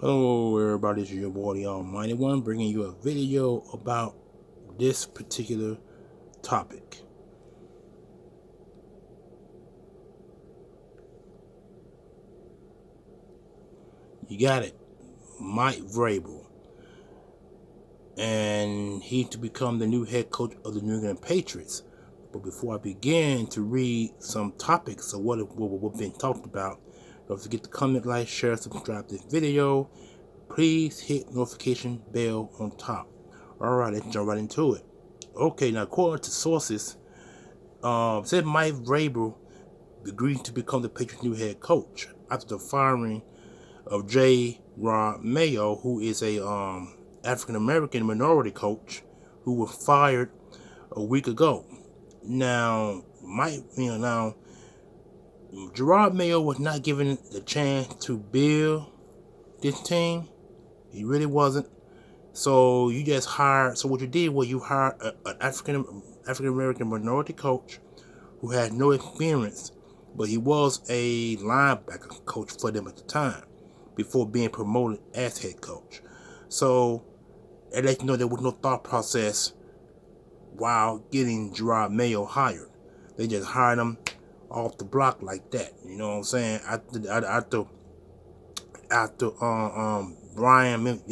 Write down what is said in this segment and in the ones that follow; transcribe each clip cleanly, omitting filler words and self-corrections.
Hello everybody, this is your boy the Almighty One, bringing you a video about this particular topic. You got it, Mike Vrabel, and he to become the new head coach of the New England Patriots. But before I begin to read some topics of what's been talked about, don't forget to comment, like, share, subscribe to this video. Please hit notification bell on top. Alright, let's jump right into it. Okay, now according to sources, said Mike Vrabel agreed to become the Patriots' new head coach after the firing of Jerod Mayo, who is a African American minority coach who was fired a week ago. Now, Jerod Mayo was not given the chance to build this team. He really wasn't. So you just hired. So what you did was you hired an African American minority coach who had no experience, but he was a linebacker coach for them at the time before being promoted as head coach. So it let you know there was no thought process while getting Jerod Mayo hired. They just hired him off the block like that. You know what I'm saying? After Brian, after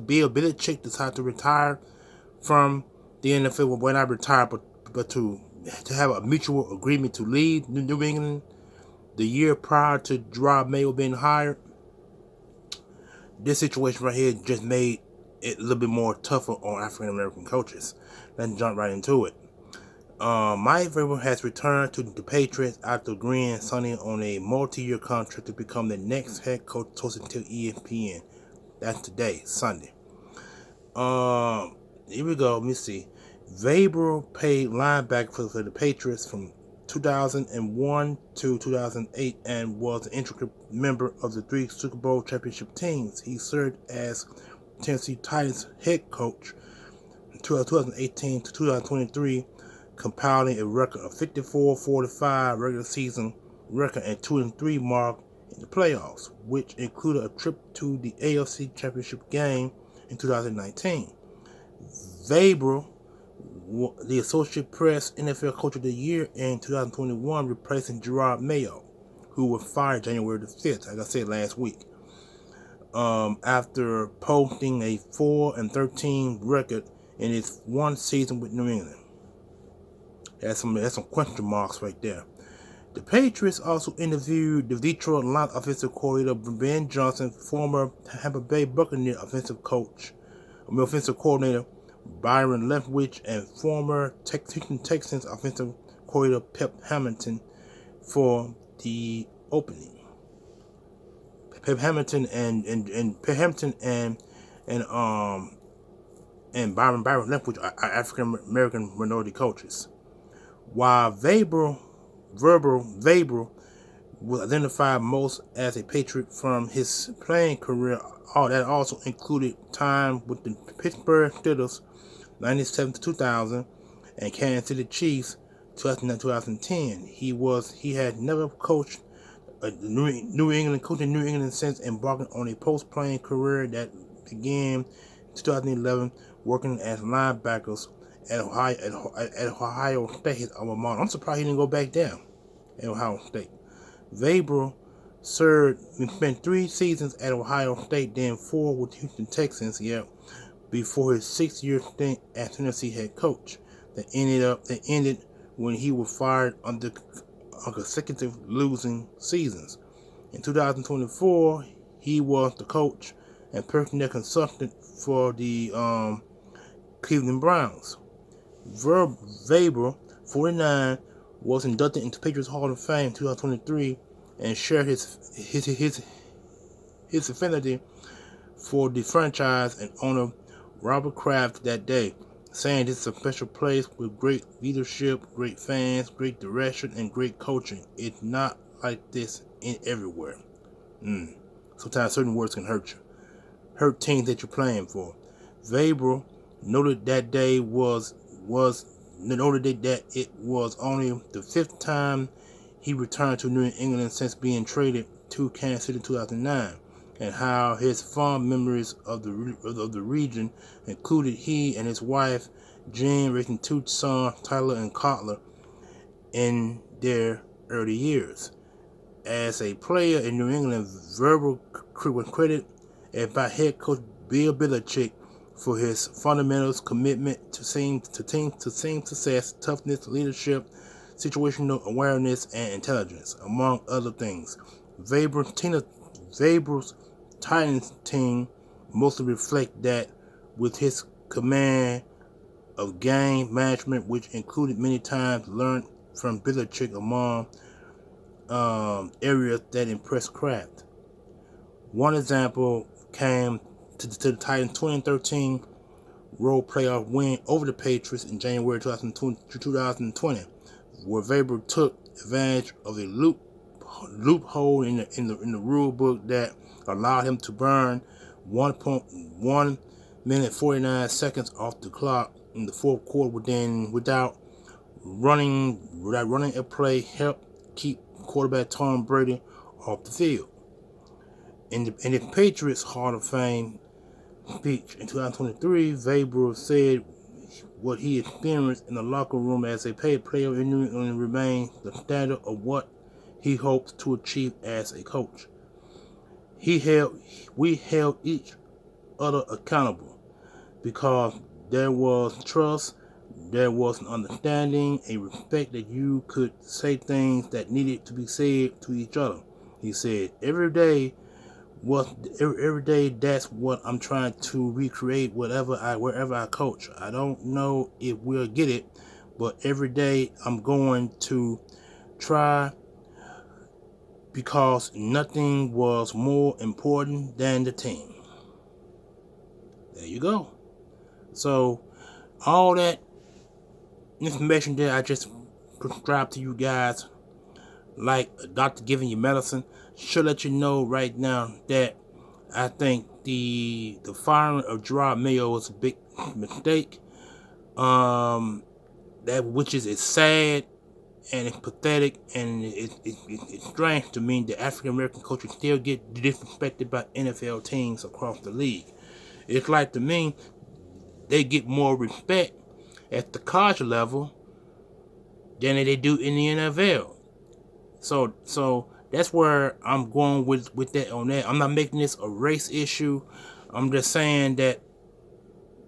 Bill Belichick decided to retire from the NFL. When I retired, but to have a mutual agreement to leave New England the year prior to Jerod Mayo being hired. This situation right here just made it a little bit more tougher on African American coaches. Let's jump right into it. Mike Vrabel has returned to the Patriots after agreeing Sunday on a multi-year contract to become the next head coach, hosted to ESPN. That's today, Sunday. Here we go. Let me see. Vrabel played linebacker for the Patriots from 2001 to 2008 and was an integral member of the 3 Super Bowl championship teams. He served as Tennessee Titans head coach from 2018 to 2023, compiling a record of 54-45 regular season record and 2-3 mark in the playoffs, which included a trip to the AFC Championship game in 2019. Vrabel, the Associated Press NFL Coach of the Year in 2021, replacing Jerod Mayo, who was fired January the 5th, like I said last week, after posting a 4-13 record in his one season with New England. That's some question marks right there. The Patriots also interviewed the Detroit Lions offensive coordinator Ben Johnson, former Tampa Bay Buccaneers offensive coordinator Byron Leftwich, and former Texans offensive coordinator Pep Hamilton for the opening. Pep Hamilton and Byron Leftwich are African American minority coaches. While Vrabel was identified most as a Patriot from his playing career, all that also included time with the Pittsburgh Steelers 97 to 2000 and Kansas City Chiefs 2009-2010. He had never coached New England since embarking on a post-playing career that began in 2011 working as linebackers at Ohio State, his alma mater. I'm surprised he didn't go back down at Ohio State. Vrabel spent 3 seasons at Ohio State, then 4 with the Houston Texans, before his 6-year stint as Tennessee head coach. That ended when he was fired on consecutive losing seasons. In 2024, he was the coach and personnel consultant for the Cleveland Browns. Vrabel, 49, was inducted into Patriots Hall of Fame in 2023 and shared his affinity for the franchise and owner Robert Kraft that day, saying this is a special place with great leadership, great fans, great direction, and great coaching. It's not like this everywhere. Sometimes certain words can hurt you. Hurt teams that you're playing for. Vrabel noted that it was only the 5th time he returned to New England since being traded to Kansas City in 2009, and how his fond memories of the region included he and his wife Jean raising two sons, Tyler and Cutler, in their early years. As a player in New England, Vrabel was credited by head coach Bill Belichick for his fundamentals, commitment to team success, toughness, leadership, situational awareness, and intelligence, among other things. Vrabel's Titans team mostly reflect that, with his command of game management, which included many times learned from Belichick, among areas that impressed Kraft. One example came to the Titans' 2013 road playoff win over the Patriots in January 2020, where Vrabel took advantage of a loophole in the rule book that allowed him to burn 1 minute 49 seconds off the clock in the fourth quarter without running a play, help keep quarterback Tom Brady off the field. In the Patriots Hall of Fame speech in 2023, Vrabel said what he experienced in the locker room as a paid player in New England remains the standard of what he hopes to achieve as a coach. We held each other accountable because there was trust, there was an understanding, a respect that you could say things that needed to be said to each other. He said, every day that's what I'm trying to recreate wherever I coach. I don't know if we'll get it, but every day I'm going to try, because nothing was more important than the team. There you go. So all that information that I just prescribed to you guys, like a doctor giving you medicine, should let you know right now that I think the firing of Jerod Mayo was a big mistake. That which is sad and it's pathetic, and it's strange to me that African American coaches still get disrespected by NFL teams across the league. It's like, to me, they get more respect at the college level than they do in the NFL. So that's where I'm going with that on that. I'm not making this a race issue. I'm just saying that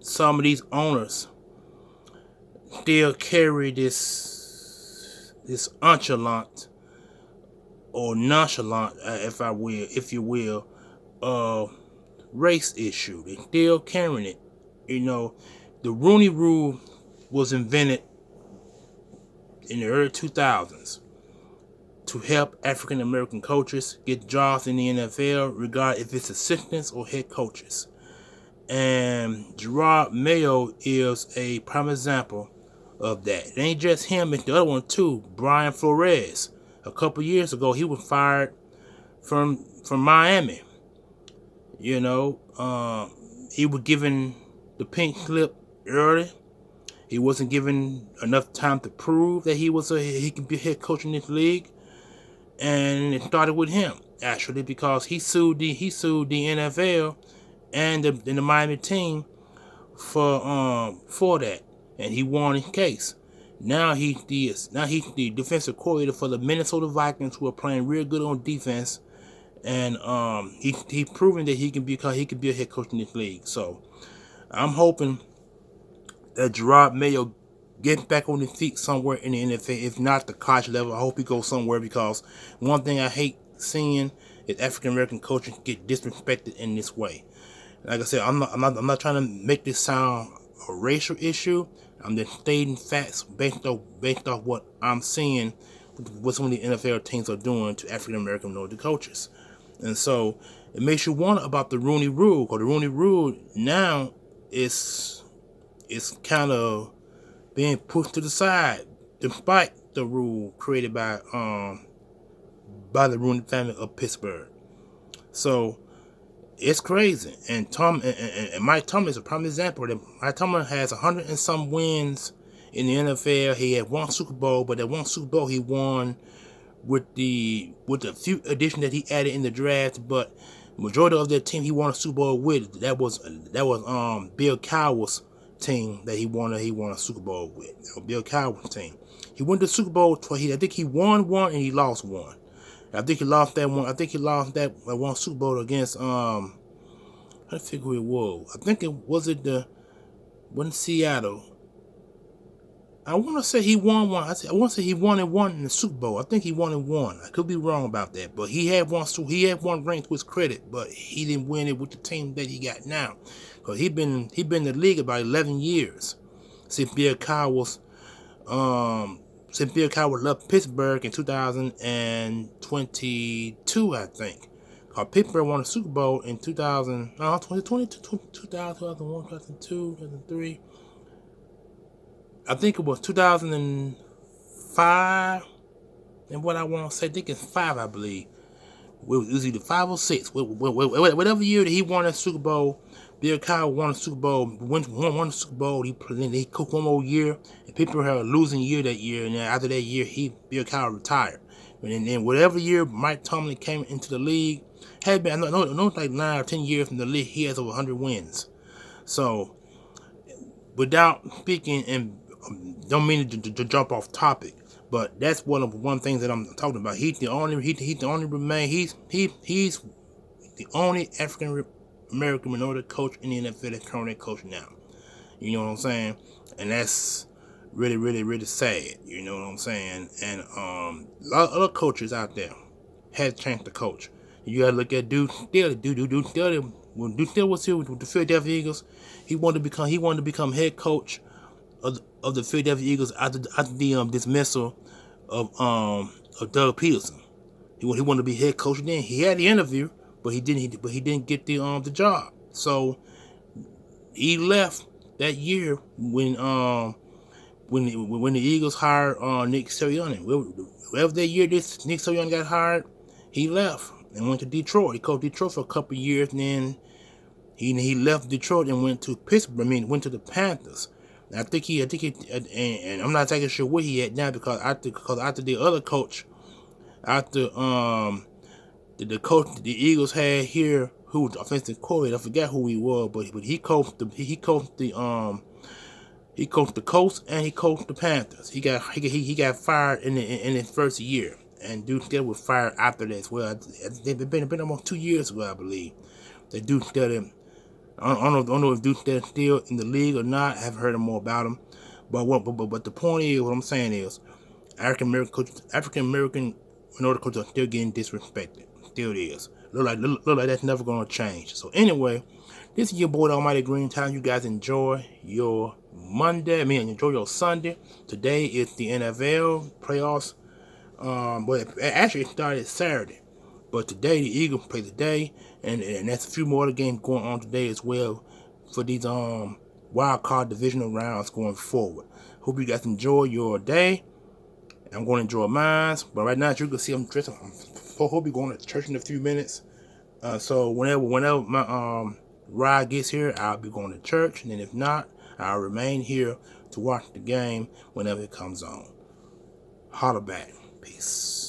some of these owners still carry this nonchalant, if you will, race issue. They're still carrying it. The Rooney Rule was invented in the early 2000s to help African American coaches get jobs in the NFL, regardless if it's assistants or head coaches. And Jerod Mayo is a prime example of that. It ain't just him, it's the other one too. Brian Flores. A couple years ago, he was fired from Miami. He was given the pink slip early. He wasn't given enough time to prove that he can be a head coach in this league. And it started with him, actually, because he sued the NFL and the Miami team for that, and he won his case. Now he's the defensive coordinator for the Minnesota Vikings, who are playing real good on defense, and he's proven that he can be a head coach in this league. So I'm hoping that Jerod Mayo gets back on his feet somewhere in the NFL, if not the college level. I hope he goes somewhere, because one thing I hate seeing is African American coaches get disrespected in this way. Like I said, I'm not trying to make this sound a racial issue. I'm just stating facts based off what I'm seeing, what some of the NFL teams are doing to African American minority coaches. And so it makes you wonder about the Rooney Rule, because the Rooney Rule now is kind of being pushed to the side, despite the rule created by the Rooney family of Pittsburgh. So it's crazy. And Mike Tomlin is a prime example. Mike Tomlin has 100 and some wins in the NFL. He had one Super Bowl, but that one Super Bowl he won with the few additions that he added in the draft, but majority of that team he won a Super Bowl with. That was Bill Cowher's team that he won a Super Bowl with. Bill Cowher's team. He won the Super Bowl twice. I think he won one and he lost one. I think he lost that one. I think he lost that one Super Bowl against I forget who it was. I think it wasn't Seattle. I want to say he won one. I want to say he won in the Super Bowl. I think he won in one. I could be wrong about that, but he had one. So he had one ring to his credit, but he didn't win it with the team that he got now, because he been in the league about 11 years since Bill Cowher left Pittsburgh in 2022, I think. Because Pittsburgh won a Super Bowl in 2001, 2002, 2003. I think it was 2005, and what I want to say, I think it's 5, I believe. It was either 5 or 6. Whatever year that he won a Super Bowl, Bill Cowher won a Super Bowl, won the Super Bowl. He cooked one more year, and people had a losing year that year, and then after that year, Bill Cowher retired. And then whatever year Mike Tomlin came into the league, had been like 9 or 10 years in the league, he has over 100 wins. So, without speaking, and don't mean to jump off topic, but that's one thing that I'm talking about. He's the only African American minority coach in the NFL that's currently coaching now. You know what I'm saying? And that's really, really, really sad. You know what I'm saying? And a lot of other coaches out there had a chance to coach. You gotta look at Duke Steele. When Duke Steele was here with the Philadelphia Eagles, he wanted to become head coach of the Philadelphia Eagles after the dismissal of Doug Peterson. He wanted to be head coach then. He had the interview, but he didn't get the job. So he left that year when the Eagles hired Nick Sirianni. Whatever that year this Nick Sirianni got hired, he left and went to Detroit. He coached Detroit for a couple of years, and then he left Detroit and went to Pittsburgh. Went to the Panthers. And I think he, and I'm not exactly sure where he at now, because after the other coach, after the coach the Eagles had here, who was the offensive coordinator, I forgot who he was, but he coached the Colts and he coached the Panthers. He got fired in his first year, and Duke Steele was fired after that as well. It's been almost 2 years ago, I believe. That Duke Steele, I don't know if Duke Steele still in the league or not. I haven't heard more about him. But the point is, what I'm saying is, African American minority coaches are still getting disrespected. Still is. Look like that's never gonna change. So anyway, this is your boy, the Almighty Green Time. You guys enjoy your Monday. Enjoy your Sunday. Today is the NFL playoffs. But actually it started Saturday. But today the Eagles play today, and that's a few more other games going on today as well for these wild card divisional rounds going forward. Hope you guys enjoy your day. I'm going to enjoy mine. But right now, as you can see, I'm dressed. I hope you're going to church in a few minutes. So whenever my ride gets here, I'll be going to church. And then if not, I'll remain here to watch the game whenever it comes on. Holla back. Peace.